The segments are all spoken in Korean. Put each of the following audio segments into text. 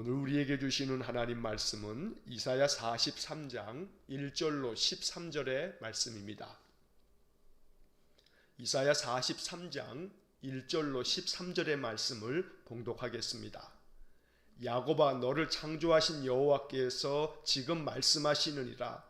오늘 우리에게 주시는 하나님 말씀은 이사야 43장 1절로 13절의 말씀입니다. 이사야 43장 1절로 13절의 말씀을 봉독하겠습니다. 야곱아, 너를 창조하신 여호와께서 지금 말씀하시느니라.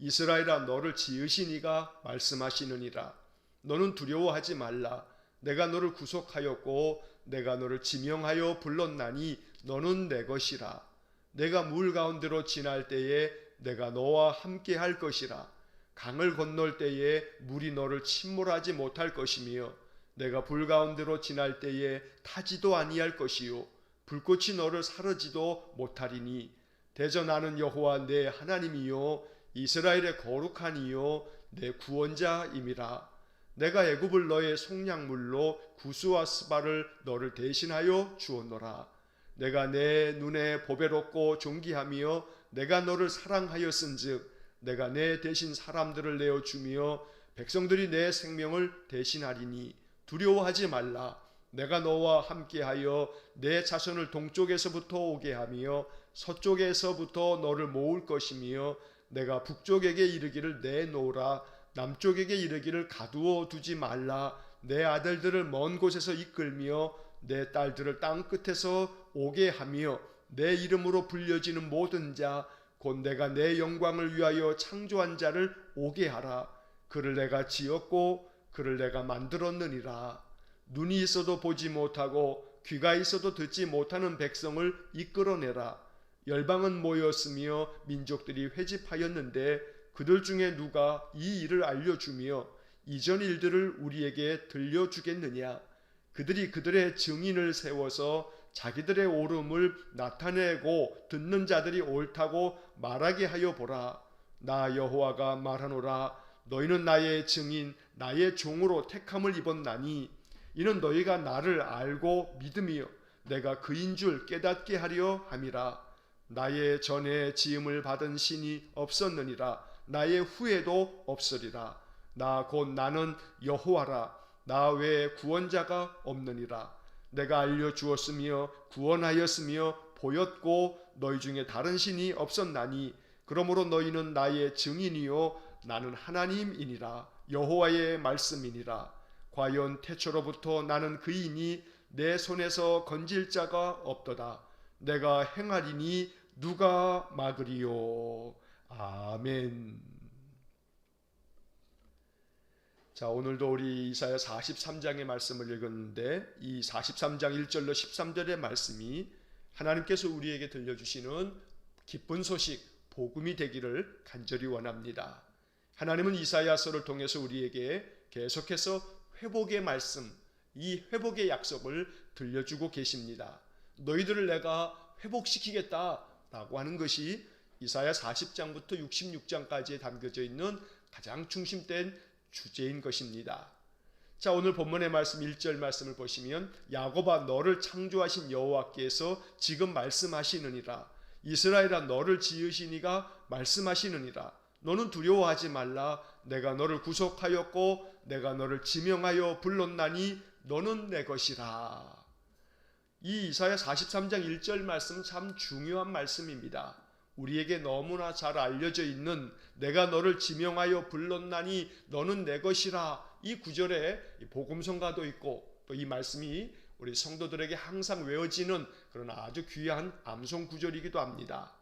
이스라엘아, 너를 지으신 이가 말씀하시느니라. 너는 두려워하지 말라. 내가 너를 구속하였고 내가 너를 지명하여 불렀나니 너는 내 것이라. 내가 물 가운데로 지날 때에 내가 너와 함께 할 것이라. 강을 건널 때에 물이 너를 침몰하지 못할 것이며 내가 불 가운데로 지날 때에 타지도 아니할 것이요 불꽃이 너를 사르지도 못하리니 대저 나는 여호와 내 하나님이요 이스라엘의 거룩한 이요 내 구원자임이라. 내가 애굽을 너의 속량물로 구스와 스바를 너를 대신하여 주었노라. 내가 내 눈에 보배롭고 존귀하며 내가 너를 사랑하였은즉 내가 내 대신 사람들을 내어주며 백성들이 내 생명을 대신하리니 두려워하지 말라. 내가 너와 함께하여 내 자손을 동쪽에서부터 오게 하며 서쪽에서부터 너를 모을 것이며 내가 북쪽에게 이르기를 내놓으라. 남쪽에게 이르기를 가두어 두지 말라. 내 아들들을 먼 곳에서 이끌며 내 딸들을 땅 끝에서 오게 하며 내 이름으로 불려지는 모든 자 곧 내가 내 영광을 위하여 창조한 자를 오게 하라. 그를 내가 지었고 그를 내가 만들었느니라. 눈이 있어도 보지 못하고 귀가 있어도 듣지 못하는 백성을 이끌어내라. 열방은 모였으며 민족들이 회집하였는데 그들 중에 누가 이 일을 알려주며 이전 일들을 우리에게 들려주겠느냐. 그들이 그들의 증인을 세워서 자기들의 옳음을 나타내고 듣는 자들이 옳다고 말하게 하여 보라. 나 여호와가 말하노라. 너희는 나의 증인 나의 종으로 택함을 입었나니 이는 너희가 나를 알고 믿으며 내가 그인 줄 깨닫게 하려 함이라. 나의 전에 지음을 받은 신이 없었느니라. 나의 후에도 없으리라. 나 곧 나는 여호와라. 나 외에 구원자가 없느니라. 내가 알려주었으며 구원하였으며 보였고 너희 중에 다른 신이 없었나니 그러므로 너희는 나의 증인이요 나는 하나님이니라. 여호와의 말씀이니라. 과연 태초로부터 나는 그이니 내 손에서 건질 자가 없도다. 내가 행하리니 누가 막으리요. 아멘. 자, 오늘도 우리 이사야 43장의 말씀을 읽었는데 이 43장 1절로 13절의 말씀이 하나님께서 우리에게 들려주시는 기쁜 소식, 복음이 되기를 간절히 원합니다. 하나님은 이사야서를 통해서 우리에게 계속해서 회복의 말씀, 이 회복의 약속을 들려주고 계십니다. 너희들을 내가 회복시키겠다라고 하는 것이 이사야 40장부터 66장까지에 담겨져 있는 가장 중심된 주제인 것입니다. 자, 오늘 본문의 말씀 1절 말씀을 보시면 야곱아, 너를 창조하신 여호와께서 지금 말씀하시느니라. 이스라엘아, 너를 지으신 이가 말씀하시느니라. 너는 두려워하지 말라. 내가 너를 구속하였고 내가 너를 지명하여 불렀나니 너는 내 것이라. 이 이사야 43장 1절 말씀은 참 중요한 말씀입니다. 우리에게 너무나 잘 알려져 있는 내가 너를 지명하여 불렀나니 너는 내 것이라, 이 구절에 복음성가도 있고 또 이 말씀이 우리 성도들에게 항상 외워지는 그런 아주 귀한 암송 구절이기도 합니다.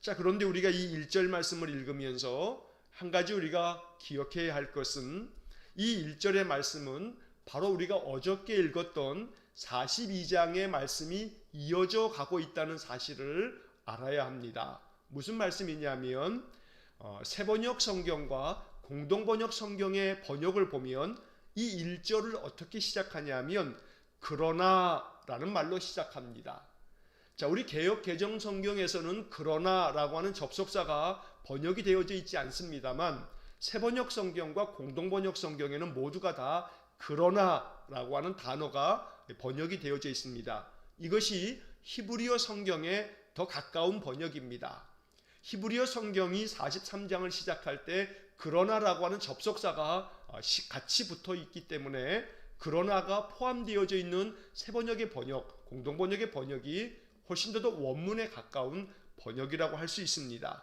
자, 그런데 우리가 이 1절 말씀을 읽으면서 한 가지 우리가 기억해야 할 것은 이 1절의 말씀은 바로 우리가 어저께 읽었던 42장의 말씀이 이어져 가고 있다는 사실을 알아야 합니다. 무슨 말씀이냐면 새번역 성경과 공동번역 성경의 번역을 보면 이 1절을 어떻게 시작하냐면 그러나라는 말로 시작합니다. 자, 우리 개역 개정 성경에서는 그러나라고 하는 접속사가 번역이 되어져 있지 않습니다만 새번역 성경과 공동번역 성경에는 모두가 다 그러나라고 하는 단어가 번역이 되어져 있습니다. 이것이 히브리어 성경에 더 가까운 번역입니다. 히브리어 성경이 43장을 시작할 때 그러나라고 하는 접속사가 같이 붙어 있기 때문에 그러나가 포함되어져 있는 새번역의 번역, 공동번역의 번역이 훨씬 더 원문에 가까운 번역이라고 할 수 있습니다.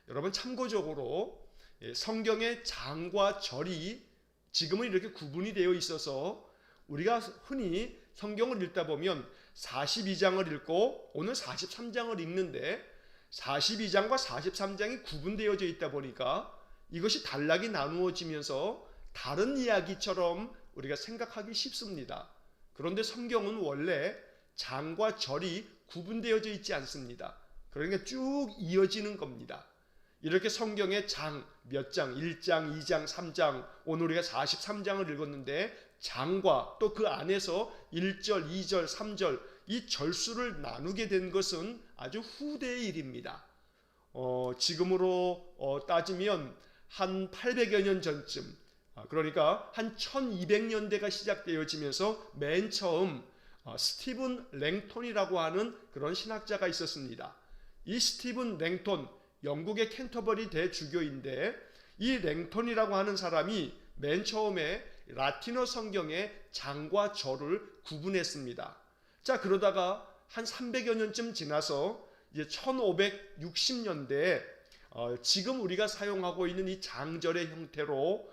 여러분 참고적으로 성경의 장과 절이 지금은 이렇게 구분이 되어 있어서 우리가 흔히 성경을 읽다 보면 42장을 읽고 오늘 43장을 읽는데 42장과 43장이 구분되어져 있다 보니까 이것이 단락이 나누어지면서 다른 이야기처럼 우리가 생각하기 쉽습니다. 그런데 성경은 원래 장과 절이 구분되어져 있지 않습니다. 그러니까 쭉 이어지는 겁니다. 이렇게 성경의 장 몇 장, 1장, 2장, 3장, 오늘 우리가 43장을 읽었는데 장과 또 그 안에서 1절, 2절, 3절 이 절수를 나누게 된 것은 아주 후대의 일입니다. 지금으로 따지면 한 800여 년 전쯤, 그러니까 한 1200년대가 시작되어지면서 맨 처음 스티븐 랭톤이라고 하는 그런 신학자가 있었습니다. 이 스티븐 랭톤, 영국의 캔터버리 대주교인데 이 랭톤이라고 하는 사람이 맨 처음에 라틴어 성경의 장과 절을 구분했습니다. 자, 그러다가 한 300여 년쯤 지나서 이제 1560년대에 지금 우리가 사용하고 있는 이 장절의 형태로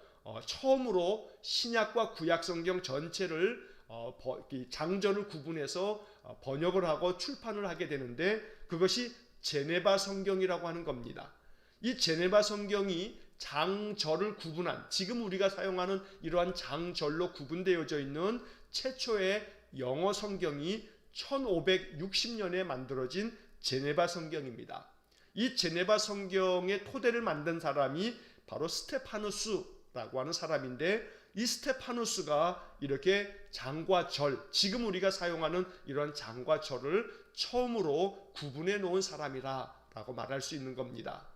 처음으로 신약과 구약 성경 전체를 장절을 구분해서 번역을 하고 출판을 하게 되는데 그것이 제네바 성경이라고 하는 겁니다. 이 제네바 성경이 장절을 구분한 지금 우리가 사용하는 이러한 장절로 구분되어져 있는 최초의 영어 성경이 1560년에 만들어진 제네바 성경입니다. 이 제네바 성경의 토대를 만든 사람이 바로 스테파누스라고 하는 사람인데 이 스테파누스가 이렇게 장과 절, 지금 우리가 사용하는 이런 장과 절을 처음으로 구분해 놓은 사람이라고 말할 수 있는 겁니다.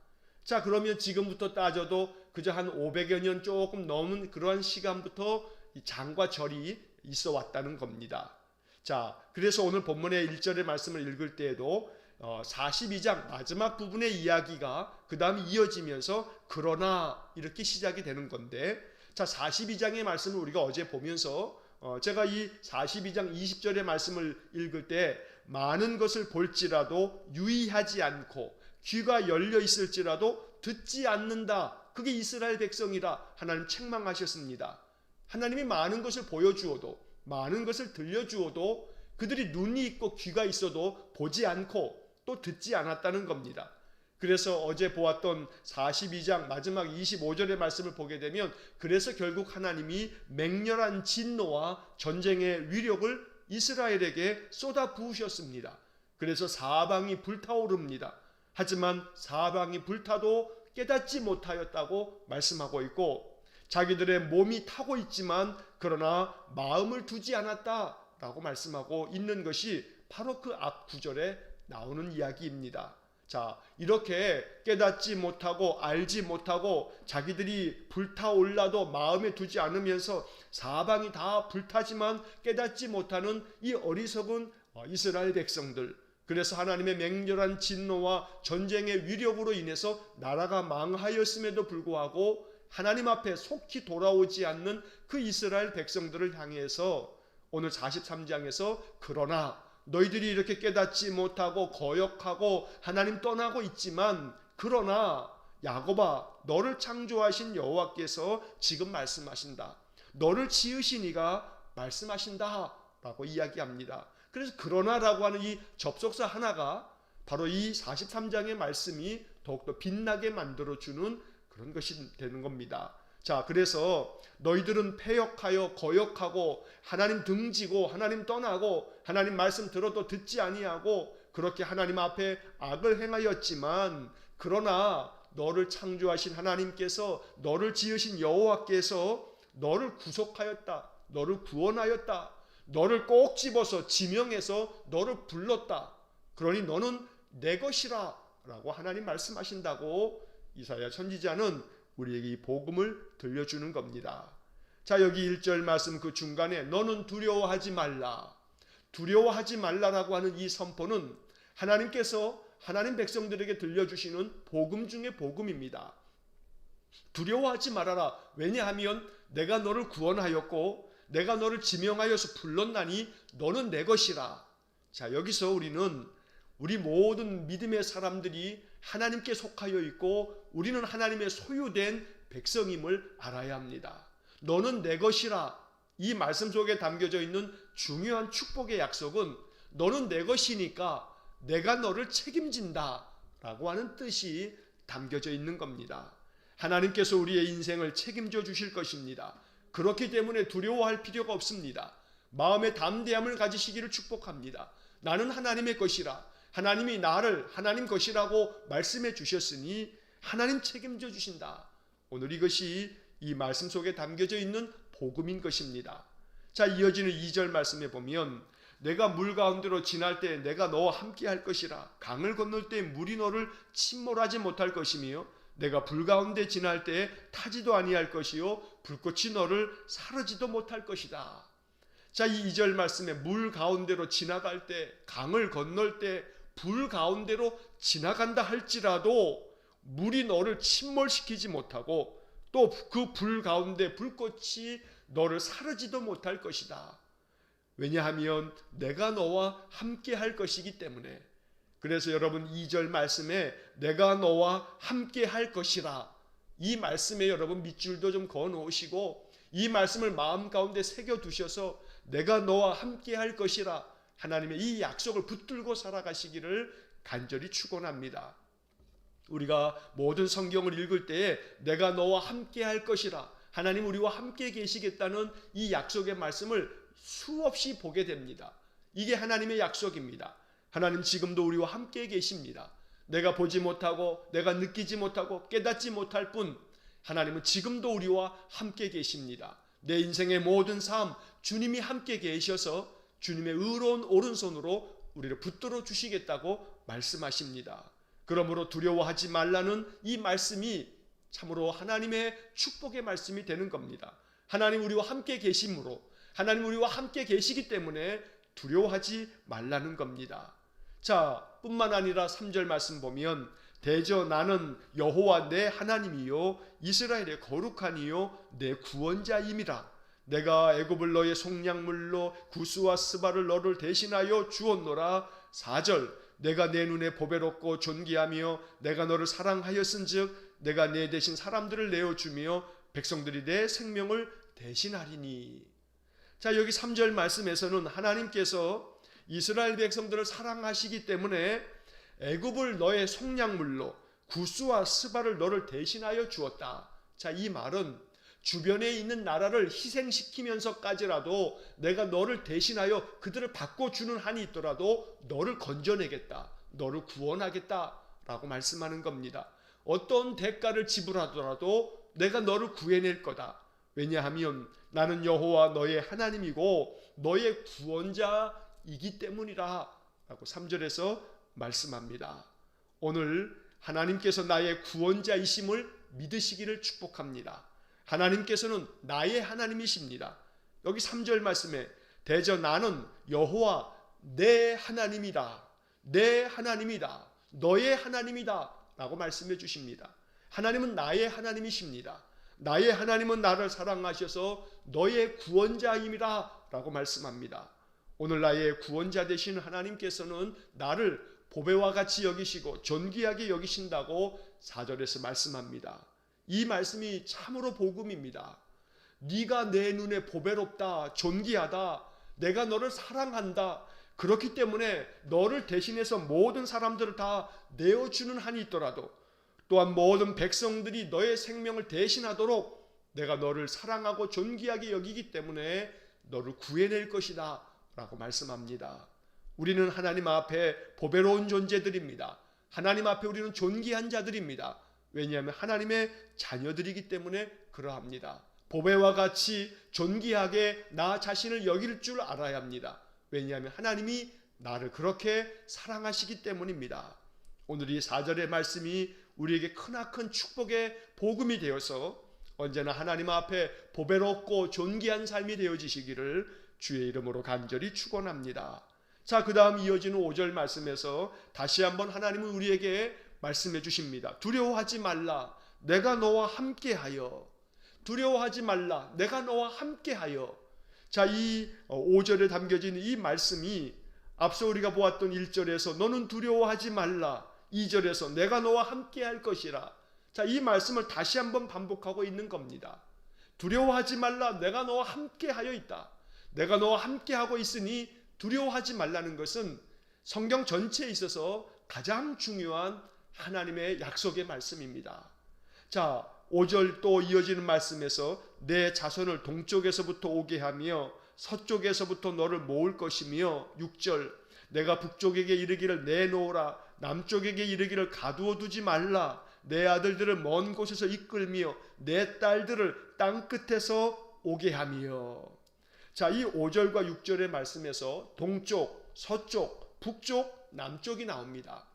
자, 그러면 지금부터 따져도 그저 한 500여 년 조금 넘은 그러한 시간부터 이 장과 절이 있어 왔다는 겁니다. 자, 그래서 오늘 본문의 1절의 말씀을 읽을 때에도 42장 마지막 부분의 이야기가 그 다음 이어지면서 그러나 이렇게 시작이 되는 건데, 자, 42장의 말씀을 우리가 어제 보면서 제가 이 42장 20절의 말씀을 읽을 때 많은 것을 볼지라도 유의하지 않고 귀가 열려 있을지라도 듣지 않는다. 그게 이스라엘 백성이라 하나님 책망하셨습니다. 하나님이 많은 것을 보여주어도 많은 것을 들려주어도 그들이 눈이 있고 귀가 있어도 보지 않고 또 듣지 않았다는 겁니다. 그래서 어제 보았던 42장 마지막 25절의 말씀을 보게 되면 그래서 결국 하나님이 맹렬한 진노와 전쟁의 위력을 이스라엘에게 쏟아 부으셨습니다. 그래서 사방이 불타오릅니다. 하지만 사방이 불타도 깨닫지 못하였다고 말씀하고 있고 자기들의 몸이 타고 있지만 그러나 마음을 두지 않았다라고 말씀하고 있는 것이 바로 그 앞 구절에 나오는 이야기입니다. 자, 이렇게 깨닫지 못하고 알지 못하고 자기들이 불타올라도 마음에 두지 않으면서 사방이 다 불타지만 깨닫지 못하는 이 어리석은 이스라엘 백성들, 그래서 하나님의 맹렬한 진노와 전쟁의 위력으로 인해서 나라가 망하였음에도 불구하고 하나님 앞에 속히 돌아오지 않는 그 이스라엘 백성들을 향해서 오늘 43장에서 그러나 너희들이 이렇게 깨닫지 못하고 거역하고 하나님 떠나고 있지만 그러나 야곱아, 너를 창조하신 여호와께서 지금 말씀하신다. 너를 지으신 이가 말씀하신다 라고 이야기합니다. 그래서 그러나라고 하는 이 접속사 하나가 바로 이 43장의 말씀이 더욱더 빛나게 만들어주는 그런 것이 되는 겁니다. 자, 그래서 너희들은 패역하여 거역하고 하나님 등지고 하나님 떠나고 하나님 말씀 들어도 듣지 아니하고 그렇게 하나님 앞에 악을 행하였지만 그러나 너를 창조하신 하나님께서 너를 지으신 여호와께서 너를 구속하였다. 너를 구원하였다. 너를 꼭 집어서 지명해서 너를 불렀다. 그러니 너는 내 것이라 라고 하나님 말씀하신다고 이사야 선지자는 우리에게 이 복음을 들려주는 겁니다. 자, 여기 1절 말씀 그 중간에 너는 두려워하지 말라. 두려워하지 말라라고 하는 이 선포는 하나님께서 하나님 백성들에게 들려주시는 복음 중의 복음입니다. 두려워하지 말아라. 왜냐하면 내가 너를 구원하였고 내가 너를 지명하여서 불렀나니 너는 내 것이라. 자, 여기서 우리는 우리 모든 믿음의 사람들이 하나님께 속하여 있고 우리는 하나님의 소유된 백성임을 알아야 합니다. 너는 내 것이라, 이 말씀 속에 담겨져 있는 중요한 축복의 약속은 너는 내 것이니까 내가 너를 책임진다 라고 하는 뜻이 담겨져 있는 겁니다. 하나님께서 우리의 인생을 책임져 주실 것입니다. 그렇기 때문에 두려워할 필요가 없습니다. 마음의 담대함을 가지시기를 축복합니다. 나는 하나님의 것이라, 하나님이 나를 하나님 것이라고 말씀해 주셨으니 하나님 책임져 주신다. 오늘 이것이 이 말씀 속에 담겨져 있는 복음인 것입니다. 자, 이어지는 2절 말씀에 보면 내가 물 가운데로 지날 때 내가 너와 함께 할 것이라, 강을 건널 때 물이 너를 침몰하지 못할 것이며 내가 불 가운데 지날 때 타지도 아니할 것이요 불꽃이 너를 사르지도 못할 것이다. 자, 이 2절 말씀에 물 가운데로 지나갈 때, 강을 건널 때 불 가운데로 지나간다 할지라도 물이 너를 침몰시키지 못하고 또 그 불 가운데 불꽃이 너를 사르지도 못할 것이다. 왜냐하면 내가 너와 함께 할 것이기 때문에. 그래서 여러분 2절 말씀에 내가 너와 함께 할 것이라, 이 말씀에 여러분 밑줄도 좀 그어 놓으시고 이 말씀을 마음 가운데 새겨 두셔서 내가 너와 함께 할 것이라, 하나님의 이 약속을 붙들고 살아가시기를 간절히 축원합니다. 우리가 모든 성경을 읽을 때에 내가 너와 함께 할 것이라, 하나님 우리와 함께 계시겠다는 이 약속의 말씀을 수없이 보게 됩니다. 이게 하나님의 약속입니다. 하나님 지금도 우리와 함께 계십니다. 내가 보지 못하고 내가 느끼지 못하고 깨닫지 못할 뿐 하나님은 지금도 우리와 함께 계십니다. 내 인생의 모든 삶 주님이 함께 계셔서 주님의 의로운 오른손으로 우리를 붙들어 주시겠다고 말씀하십니다. 그러므로 두려워하지 말라는 이 말씀이 참으로 하나님의 축복의 말씀이 되는 겁니다. 하나님 우리와 함께 계심으로, 하나님 우리와 함께 계시기 때문에 두려워하지 말라는 겁니다. 자, 뿐만 아니라 3절 말씀 보면 대저 나는 여호와 내 하나님이요 이스라엘의 거룩한 이요 내 구원자임이라. 내가 애굽을 너의 속량물로 구스와 스바를 너를 대신하여 주었노라. 4절 내가 내 눈에 보배롭고 존귀하며 내가 너를 사랑하였은즉 내가 내 대신 사람들을 내어주며 백성들이 내 생명을 대신하리니. 자, 여기 3절 말씀에서는 하나님께서 이스라엘 백성들을 사랑하시기 때문에 애굽을 너의 속량물로 구스와 스바를 너를 대신하여 주었다. 자, 이 말은 주변에 있는 나라를 희생시키면서까지라도 내가 너를 대신하여 그들을 바꿔주는 한이 있더라도 너를 건져내겠다, 너를 구원하겠다 라고 말씀하는 겁니다. 어떤 대가를 지불하더라도 내가 너를 구해낼 거다. 왜냐하면 나는 여호와 너의 하나님이고 너의 구원자이기 때문이라 라고 3절에서 말씀합니다. 오늘 하나님께서 나의 구원자이심을 믿으시기를 축복합니다. 하나님께서는 나의 하나님이십니다. 여기 3절 말씀에 대저 나는 여호와 내 하나님이다, 내 하나님이다, 너의 하나님이다 라고 말씀해 주십니다. 하나님은 나의 하나님이십니다. 나의 하나님은 나를 사랑하셔서 너의 구원자임이라 라고 말씀합니다. 오늘 나의 구원자 되신 하나님께서는 나를 보배와 같이 여기시고 존귀하게 여기신다고 4절에서 말씀합니다. 이 말씀이 참으로 복음입니다. 네가 내 눈에 보배롭다, 존귀하다, 내가 너를 사랑한다. 그렇기 때문에 너를 대신해서 모든 사람들을 다 내어주는 한이 있더라도 또한 모든 백성들이 너의 생명을 대신하도록 내가 너를 사랑하고 존귀하게 여기기 때문에 너를 구해낼 것이다 라고 말씀합니다. 우리는 하나님 앞에 보배로운 존재들입니다. 하나님 앞에 우리는 존귀한 자들입니다. 왜냐하면 하나님의 자녀들이기 때문에 그러합니다. 보배와 같이 존귀하게 나 자신을 여길 줄 알아야 합니다. 왜냐하면 하나님이 나를 그렇게 사랑하시기 때문입니다. 오늘 이 4절의 말씀이 우리에게 크나큰 축복의 복음이 되어서 언제나 하나님 앞에 보배롭고 존귀한 삶이 되어지시기를 주의 이름으로 간절히 축원합니다. 자, 그 다음 이어지는 5절 말씀에서 다시 한번 하나님은 우리에게 말씀해 주십니다. 두려워하지 말라, 내가 너와 함께하여. 두려워하지 말라, 내가 너와 함께하여. 자, 이 5절에 담겨진 이 말씀이 앞서 우리가 보았던 1절에서 너는 두려워하지 말라, 2절에서 내가 너와 함께 할 것이라. 자, 이 말씀을 다시 한번 반복하고 있는 겁니다. 두려워하지 말라, 내가 너와 함께 하여 있다. 내가 너와 함께 하고 있으니 두려워하지 말라는 것은 성경 전체에 있어서 가장 중요한 하나님의 약속의 말씀입니다. 자, 5절 또 이어지는 말씀에서 내 자손을 동쪽에서부터 오게 하며 서쪽에서부터 너를 모을 것이며, 6절 내가 북쪽에게 이르기를 내놓으라, 남쪽에게 이르기를 가두어 두지 말라, 내 아들들을 먼 곳에서 이끌며 내 딸들을 땅 끝에서 오게 하며. 자, 이 5절과 6절의 말씀에서 동쪽, 서쪽, 북쪽, 남쪽이 나옵니다.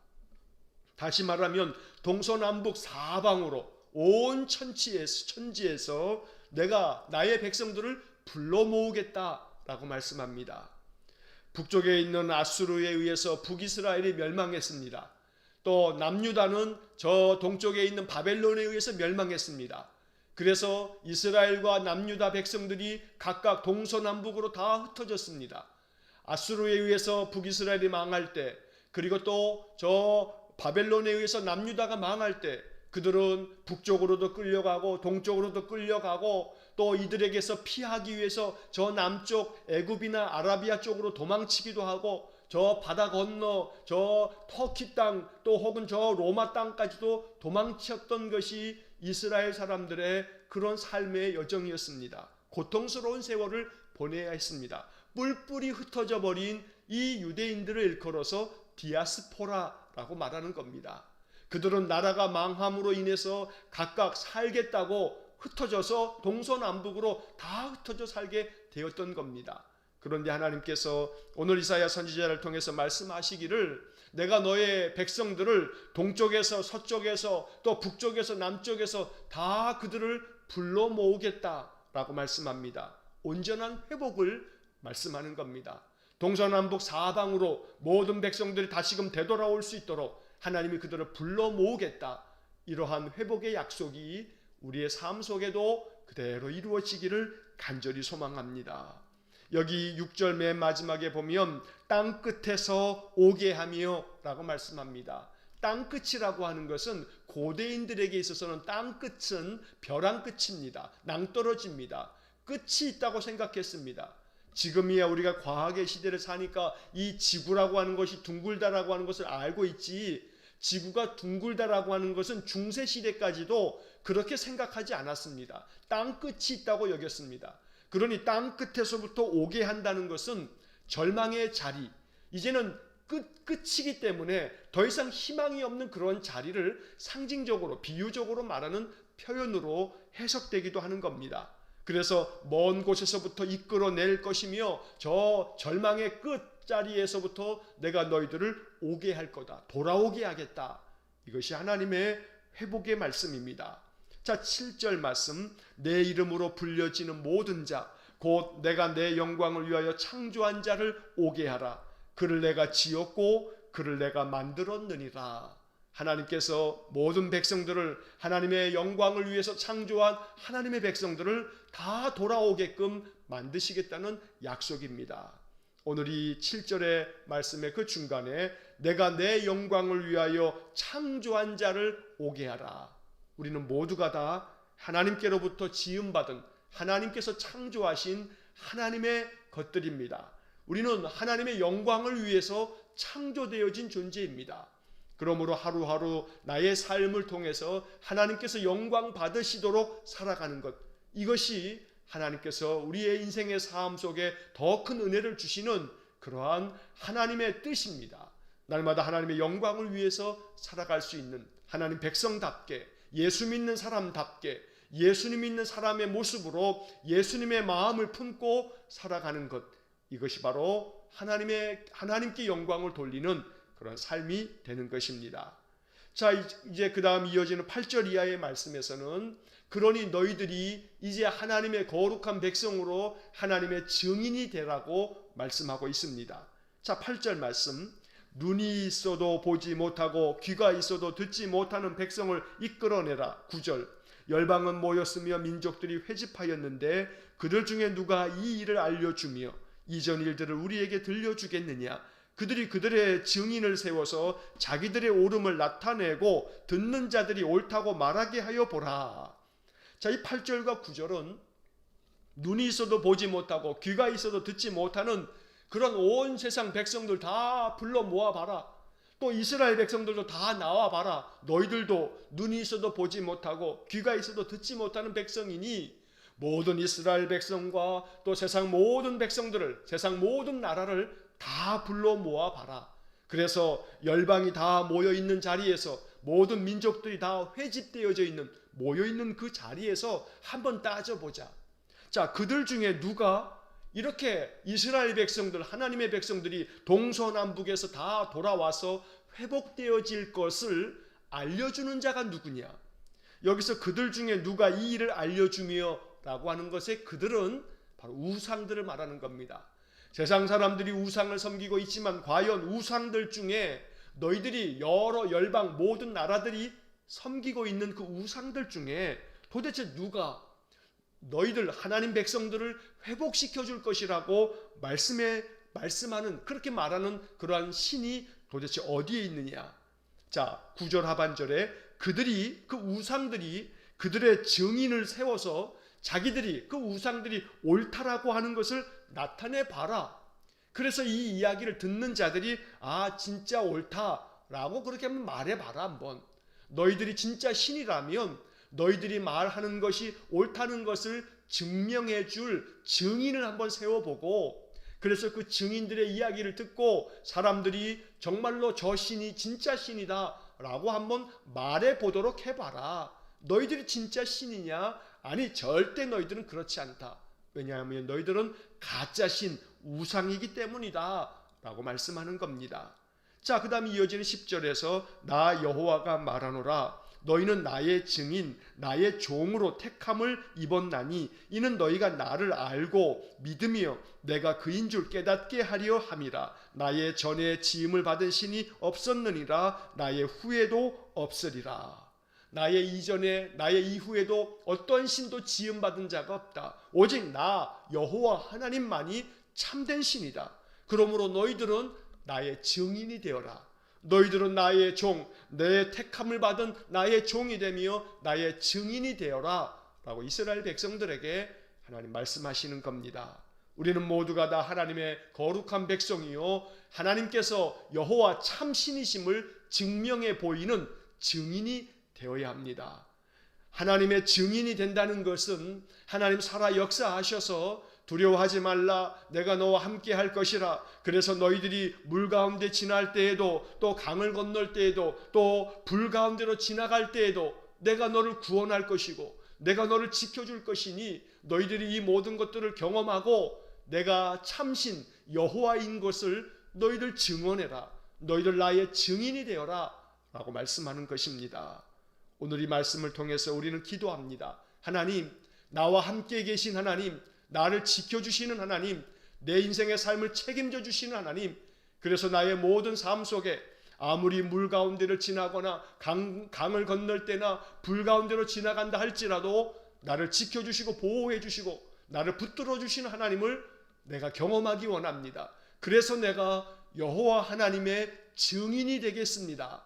다시 말하면 동서남북 사방으로 온 천지에서 내가 나의 백성들을 불러 모으겠다라고 말씀합니다. 북쪽에 있는 아수르에 의해서 북이스라엘이 멸망했습니다. 또 남유다는 저 동쪽에 있는 바벨론에 의해서 멸망했습니다. 그래서 이스라엘과 남유다 백성들이 각각 동서남북으로 다 흩어졌습니다. 아수르에 의해서 북이스라엘이 망할 때, 그리고 또 저 바벨론에 의해서 남유다가 망할 때 그들은 북쪽으로도 끌려가고 동쪽으로도 끌려가고, 또 이들에게서 피하기 위해서 저 남쪽 애굽이나 아라비아 쪽으로 도망치기도 하고, 저 바다 건너 저 터키 땅 또 혹은 저 로마 땅까지도 도망쳤던 것이 이스라엘 사람들의 그런 삶의 여정이었습니다. 고통스러운 세월을 보내야 했습니다. 뿔뿔이 흩어져 버린 이 유대인들을 일컬어서 디아스포라라고 말하는 겁니다. 그들은 나라가 망함으로 인해서 각각 살겠다고 흩어져서 동서남북으로 다 흩어져 살게 되었던 겁니다. 그런데 하나님께서 오늘 이사야 선지자를 통해서 말씀하시기를 내가 너의 백성들을 동쪽에서 서쪽에서 또 북쪽에서 남쪽에서 다 그들을 불러 모으겠다라고 말씀합니다. 온전한 회복을 말씀하는 겁니다. 동서남북 사방으로 모든 백성들이 다시금 되돌아올 수 있도록 하나님이 그들을 불러 모으겠다. 이러한 회복의 약속이 우리의 삶 속에도 그대로 이루어지기를 간절히 소망합니다. 여기 6절 맨 마지막에 보면 땅 끝에서 오게 하며 라고 말씀합니다. 땅 끝이라고 하는 것은 고대인들에게 있어서는 땅 끝은 벼랑 끝입니다. 낭떠러지입니다. 끝이 있다고 생각했습니다. 지금이야 우리가 과학의 시대를 사니까 이 지구라고 하는 것이 둥글다라고 하는 것을 알고 있지, 지구가 둥글다라고 하는 것은 중세시대까지도 그렇게 생각하지 않았습니다. 땅 끝이 있다고 여겼습니다. 그러니 땅 끝에서부터 오게 한다는 것은 절망의 자리, 이제는 끝이기 때문에 더 이상 희망이 없는 그런 자리를 상징적으로 비유적으로 말하는 표현으로 해석되기도 하는 겁니다. 그래서 먼 곳에서부터 이끌어낼 것이며 저 절망의 끝자리에서부터 내가 너희들을 오게 할 거다, 돌아오게 하겠다. 이것이 하나님의 회복의 말씀입니다. 자, 7절 말씀, 내 이름으로 불려지는 모든 자 곧 내가 내 영광을 위하여 창조한 자를 오게 하라. 그를 내가 지었고 그를 내가 만들었느니라. 하나님께서 모든 백성들을, 하나님의 영광을 위해서 창조한 하나님의 백성들을 다 돌아오게끔 만드시겠다는 약속입니다. 오늘 이 7절의 말씀의 그 중간에 내가 내 영광을 위하여 창조한 자를 오게 하라. 우리는 모두가 다 하나님께로부터 지음받은, 하나님께서 창조하신 하나님의 것들입니다. 우리는 하나님의 영광을 위해서 창조되어진 존재입니다. 그러므로 하루하루 나의 삶을 통해서 하나님께서 영광 받으시도록 살아가는 것, 이것이 하나님께서 우리의 인생의 삶 속에 더 큰 은혜를 주시는 그러한 하나님의 뜻입니다. 날마다 하나님의 영광을 위해서 살아갈 수 있는 하나님 백성답게, 예수 믿는 사람답게, 예수님 믿는 사람의 모습으로 예수님의 마음을 품고 살아가는 것, 이것이 바로 하나님께 영광을 돌리는 그런 삶이 되는 것입니다. 자, 이제 그 다음 이어지는 8절 이하의 말씀에서는 그러니 너희들이 이제 하나님의 거룩한 백성으로 하나님의 증인이 되라고 말씀하고 있습니다. 자, 8절 말씀, 눈이 있어도 보지 못하고 귀가 있어도 듣지 못하는 백성을 이끌어내라. 9절, 열방은 모였으며 민족들이 회집하였는데 그들 중에 누가 이 일을 알려주며 이전 일들을 우리에게 들려주겠느냐. 그들이 그들의 증인을 세워서 자기들의 옳음을 나타내고 듣는 자들이 옳다고 말하게 하여 보라. 자, 이 8절과 9절은 눈이 있어도 보지 못하고 귀가 있어도 듣지 못하는 그런 온 세상 백성들 다 불러 모아봐라. 또 이스라엘 백성들도 다 나와봐라. 너희들도 눈이 있어도 보지 못하고 귀가 있어도 듣지 못하는 백성이니 모든 이스라엘 백성과 또 세상 모든 백성들을, 세상 모든 나라를 다 불러 모아봐라. 그래서 열방이 다 모여있는 자리에서, 모든 민족들이 다 회집되어져 있는, 모여있는 그 자리에서 한번 따져보자. 자, 그들 중에 누가 이렇게 이스라엘 백성들, 하나님의 백성들이 동서남북에서 다 돌아와서 회복되어질 것을 알려주는 자가 누구냐? 여기서 그들 중에 누가 이 일을 알려주며 라고 하는 것에 그들은 바로 우상들을 말하는 겁니다. 세상 사람들이 우상을 섬기고 있지만 과연 우상들 중에 너희들이 여러 열방 모든 나라들이 섬기고 있는 그 우상들 중에 도대체 누가 너희들 하나님 백성들을 회복시켜 줄 것이라고 말씀하는, 그렇게 말하는 그러한 신이 도대체 어디에 있느냐? 자, 9절 하반절에 그 우상들이 그들의 증인을 세워서 자기들이 그 우상들이 옳다라고 하는 것을 나타내 봐라. 그래서 이 이야기를 듣는 자들이 진짜 옳다라고 그렇게 한번 말해 봐라. 한번 너희들이 진짜 신이라면 너희들이 말하는 것이 옳다는 것을 증명해 줄 증인을 한번 세워보고, 그래서 그 증인들의 이야기를 듣고 사람들이 정말로 저 신이 진짜 신이다 라고 한번 말해 보도록 해봐라. 너희들이 진짜 신이냐? 아니, 절대 너희들은 그렇지 않다. 왜냐하면 너희들은 가짜 신, 우상이기 때문이다 라고 말씀하는 겁니다. 자, 그 다음에 이어지는 10절에서 나 여호와가 말하노라. 너희는 나의 증인, 나의 종으로 택함을 입었나니 이는 너희가 나를 알고 믿으며 내가 그인 줄 깨닫게 하려 함이라. 나의 전에 지음을 받은 신이 없었느니라. 나의 후에도 없으리라. 나의 이전에 나의 이후에도 어떤 신도 지음받은 자가 없다. 오직 나 여호와 하나님만이 참된 신이다. 그러므로 너희들은 나의 증인이 되어라. 너희들은 나의 종, 내 택함을 받은 나의 종이 되며 나의 증인이 되어라 라고 이스라엘 백성들에게 하나님 말씀하시는 겁니다. 우리는 모두가 다 하나님의 거룩한 백성이요 하나님께서 여호와 참신이심을 증명해 보이는 증인이 되어야 합니다. 하나님의 증인이 된다는 것은 하나님 살아 역사하셔서 두려워하지 말라, 내가 너와 함께 할 것이라. 그래서 너희들이 물 가운데 지날 때에도, 또 강을 건널 때에도, 또 불 가운데로 지나갈 때에도 내가 너를 구원할 것이고 내가 너를 지켜줄 것이니 너희들이 이 모든 것들을 경험하고 내가 참신 여호와인 것을 너희들 증언해라. 너희들 나의 증인이 되어라 라고 말씀하는 것입니다. 오늘 이 말씀을 통해서 우리는 기도합니다. 하나님, 나와 함께 계신 하나님, 나를 지켜주시는 하나님, 내 인생의 삶을 책임져 주시는 하나님, 그래서 나의 모든 삶 속에 아무리 물 가운데를 지나거나 강을 건널 때나 불 가운데로 지나간다 할지라도 나를 지켜주시고 보호해 주시고 나를 붙들어 주시는 하나님을 내가 경험하기 원합니다. 그래서 내가 여호와 하나님의 증인이 되겠습니다.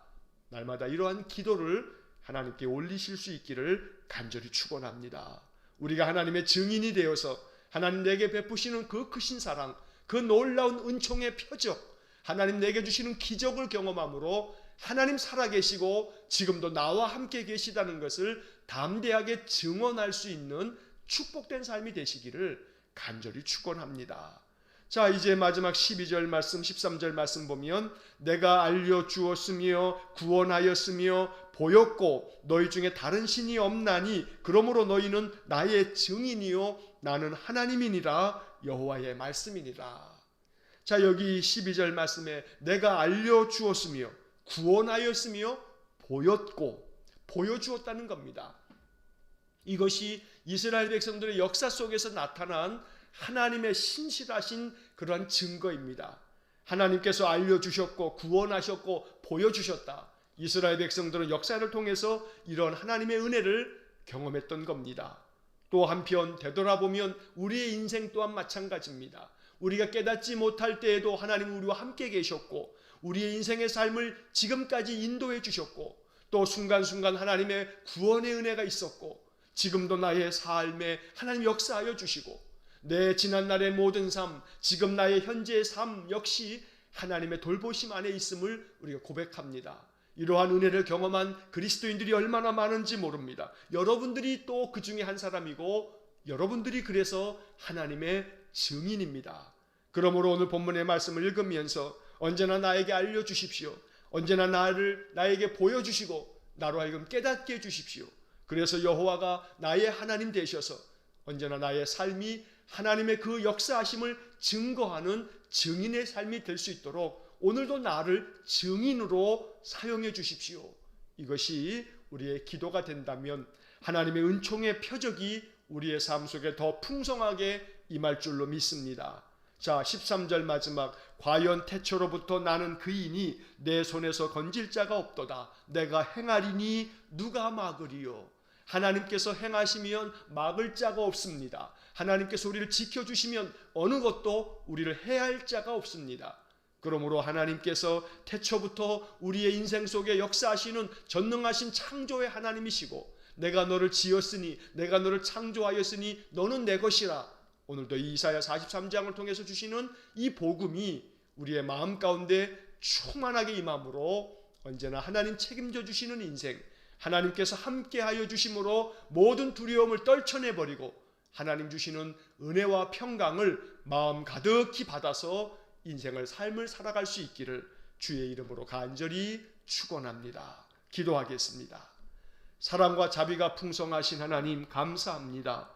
날마다 이러한 기도를 하나님께 올리실 수 있기를 간절히 축원합니다. 우리가 하나님의 증인이 되어서 하나님 내게 베푸시는 그 크신 사랑, 그 놀라운 은총의 표적, 하나님 내게 주시는 기적을 경험함으로 하나님 살아계시고 지금도 나와 함께 계시다는 것을 담대하게 증언할 수 있는 축복된 삶이 되시기를 간절히 축원합니다. 자, 이제 마지막 12절 말씀, 13절 말씀 보면 내가 알려주었으며 구원하였으며 보였고 너희 중에 다른 신이 없나니 그러므로 너희는 나의 증인이요 나는 하나님이니라. 여호와의 말씀이니라. 자, 여기 12절 말씀에 내가 알려주었으며 구원하였으며 보였고 보여주었다는 겁니다. 이것이 이스라엘 백성들의 역사 속에서 나타난 하나님의 신실하신 그러한 증거입니다. 하나님께서 알려주셨고 구원하셨고 보여주셨다. 이스라엘 백성들은 역사를 통해서 이런 하나님의 은혜를 경험했던 겁니다. 또 한편 되돌아보면 우리의 인생 또한 마찬가지입니다. 우리가 깨닫지 못할 때에도 하나님 우리와 함께 계셨고 우리의 인생의 삶을 지금까지 인도해 주셨고 또 순간순간 하나님의 구원의 은혜가 있었고 지금도 나의 삶에 하나님 역사하여 주시고 내 지난날의 모든 삶, 지금 나의 현재의 삶 역시 하나님의 돌보심 안에 있음을 우리가 고백합니다. 이러한 은혜를 경험한 그리스도인들이 얼마나 많은지 모릅니다. 여러분들이 또 그 중에 한 사람이고 여러분들이 그래서 하나님의 증인입니다. 그러므로 오늘 본문의 말씀을 읽으면서 언제나 나에게 알려주십시오. 언제나 나에게 보여주시고 나로 하여금 깨닫게 해주십시오. 그래서 여호와가 나의 하나님 되셔서 언제나 나의 삶이 하나님의 그 역사하심을 증거하는 증인의 삶이 될 수 있도록 오늘도 나를 증인으로 사용해 주십시오. 이것이 우리의 기도가 된다면 하나님의 은총의 표적이 우리의 삶 속에 더 풍성하게 임할 줄로 믿습니다. 자, 13절 마지막 과연 태초로부터 나는 그이니 내 손에서 건질 자가 없도다. 내가 행하리니 누가 막으리요. 하나님께서 행하시면 막을 자가 없습니다. 하나님께서 우리를 지켜주시면 어느 것도 우리를 해할 자가 없습니다. 그러므로 하나님께서 태초부터 우리의 인생 속에 역사하시는 전능하신 창조의 하나님이시고 내가 너를 지었으니 내가 너를 창조하였으니 너는 내 것이라. 오늘도 이사야 43장을 통해서 주시는 이 복음이 우리의 마음 가운데 충만하게 임함으로 언제나 하나님 책임져 주시는 인생, 하나님께서 함께하여 주심으로 모든 두려움을 떨쳐내버리고 하나님 주시는 은혜와 평강을 마음 가득히 받아서 인생을 삶을 살아갈 수 있기를 주의 이름으로 간절히 축원합니다. 기도하겠습니다. 사랑과 자비가 풍성하신 하나님 감사합니다.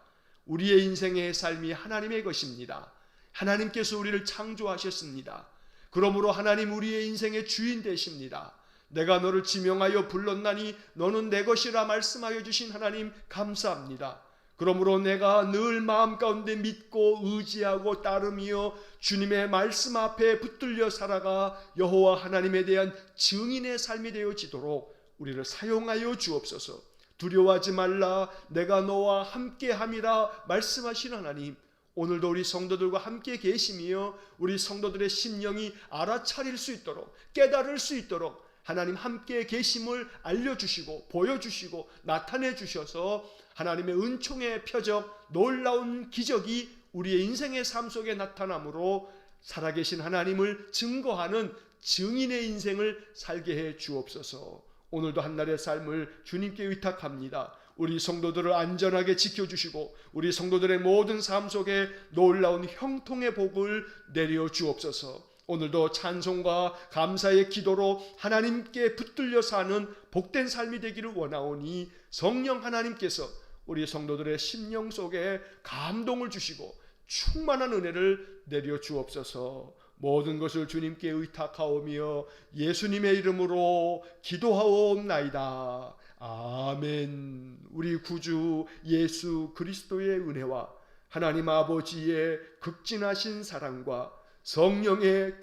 우리의 인생의 삶이 하나님의 것입니다. 하나님께서 우리를 창조하셨습니다. 그러므로 하나님 우리의 인생의 주인 되십니다. 내가 너를 지명하여 불렀나니 너는 내 것이라 말씀하여 주신 하나님 감사합니다. 그러므로 내가 늘 마음 가운데 믿고 의지하고 따르며 주님의 말씀 앞에 붙들려 살아가 여호와 하나님에 대한 증인의 삶이 되어지도록 우리를 사용하여 주옵소서. 두려워하지 말라 내가 너와 함께함이라 말씀하신 하나님, 오늘도 우리 성도들과 함께 계시며 우리 성도들의 심령이 알아차릴 수 있도록 깨달을 수 있도록 하나님 함께 계심을 알려주시고 보여주시고 나타내 주셔서 하나님의 은총의 표적 놀라운 기적이 우리의 인생의 삶 속에 나타나므로 살아계신 하나님을 증거하는 증인의 인생을 살게 해 주옵소서. 오늘도 한날의 삶을 주님께 의탁합니다. 우리 성도들을 안전하게 지켜주시고 우리 성도들의 모든 삶 속에 놀라운 형통의 복을 내려 주옵소서. 오늘도 찬송과 감사의 기도로 하나님께 붙들려 사는 복된 삶이 되기를 원하오니 성령 하나님께서 우리 성도들의 심령 속에 감동을 주시고 충만한 은혜를 내려 주옵소서. 모든 것을 주님께 의탁하오며 예수님의 이름으로 기도하옵나이다. 아멘. 우리 구주 예수 그리스도의 은혜와 하나님 아버지의 극진하신 사랑과 성령의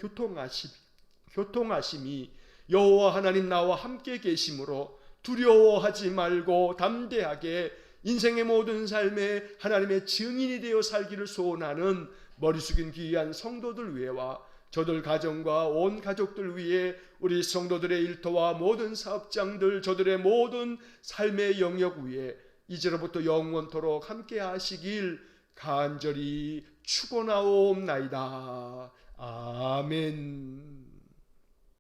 교통하심이 여호와 하나님 나와 함께 계심으로 두려워하지 말고 담대하게 인생의 모든 삶에 하나님의 증인이 되어 살기를 소원하는 머리 숙인 귀한 성도들 위에와 저들 가정과 온 가족들 위해 우리 성도들의 일터와 모든 사업장들 저들의 모든 삶의 영역 위에 이제로부터 영원토록 함께 하시길 간절히 축원하옵나이다. 아멘.